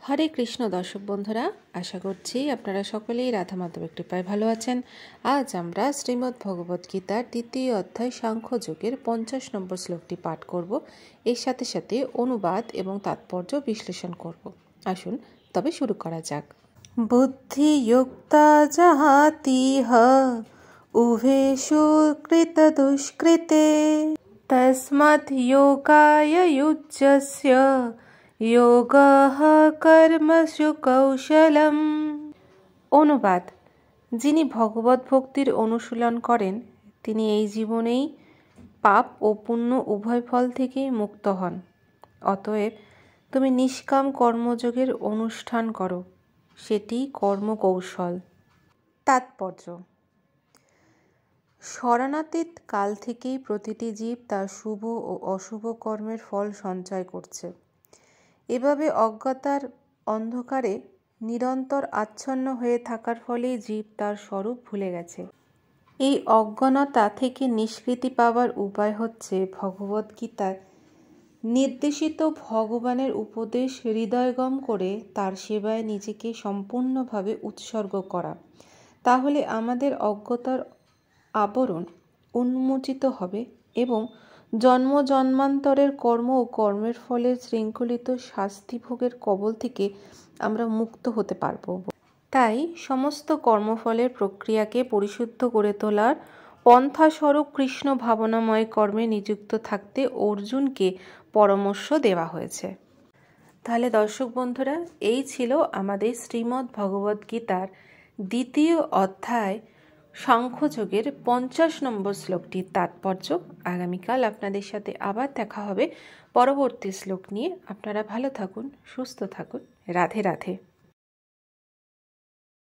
হরে কৃষ্ণ দর্শক বন্ধুরা, আশা করছি আপনারা সকলেই রাধা মাধবের কৃপায় ভালো আছেন। আজ আমরা শ্রীমদ্ ভগবদ গীতার দ্বিতীয় অধ্যায় সাংখ্যযোগের 50 নম্বর শ্লোকটি পাঠ করব। এর সাথে সাথে অনুবাদ এবং তাৎপর্য বিশ্লেষণ করব। আসুন তবে শুরু করা যাক। বুদ্ধিযুক্তা জাহাতিহ উভয়েষু কৃত দুষ্কৃতে তস্মাৎ যোগায় যুজ্যস্য যোগঃ কর্মসু কৌশলম। অনুবাদ: যিনি ভগবত ভক্তির অনুশীলন করেন তিনি এই জীবনেই পাপ ও পুণ্য উভয় ফল থেকেই মুক্ত হন। অতএব তুমি নিষ্কাম কর্মযোগের অনুষ্ঠান করো, সেটি কর্মকৌশল। তাৎপর্য: স্মরণাতীত কাল থেকেই প্রতিটি জীব তার শুভ ও অশুভ কর্মের ফল সঞ্চয় করছে। এভাবে অজ্ঞতার অন্ধকারে নিরন্তর আচ্ছন্ন হয়ে থাকার ফলে জীব তার স্বরূপ ভুলে গেছে। এই অজ্ঞানতা থেকে নিষ্কৃতি পাওয়ার উপায় হচ্ছে ভগবদ্গীতার নির্দেশিত ভগবানের উপদেশ হৃদয়ঙ্গম করে তার সেবায় নিজেকে সম্পূর্ণভাবে উৎসর্গ করা। তাহলে আমাদের অজ্ঞতার আবরণ উন্মোচিত হবে এবং জন্ম জন্মান্তরের কর্ম ও কর্মের ফলে শৃঙ্খলিত শাস্তি ভোগের কবল থেকে আমরা মুক্ত হতে পারব। তাই সমস্ত কর্মফলের প্রক্রিয়াকে পরিশুদ্ধ করে তোলার পন্থাস্বরূপ কৃষ্ণ ভাবনাময় কর্মে নিযুক্ত থাকতে অর্জুনকে পরামর্শ দেওয়া হয়েছে। তাহলে দর্শক বন্ধুরা, এই ছিল আমাদের শ্রীমদ্ ভগবদ গীতার দ্বিতীয় অধ্যায় সাংখ্যযোগের 50 নম্বর শ্লোকটির তাৎপর্য। আগামীকাল আপনাদের সাথে আবার দেখা হবে পরবর্তী শ্লোক নিয়ে। আপনারা ভালো থাকুন, সুস্থ থাকুন। রাধে রাধে।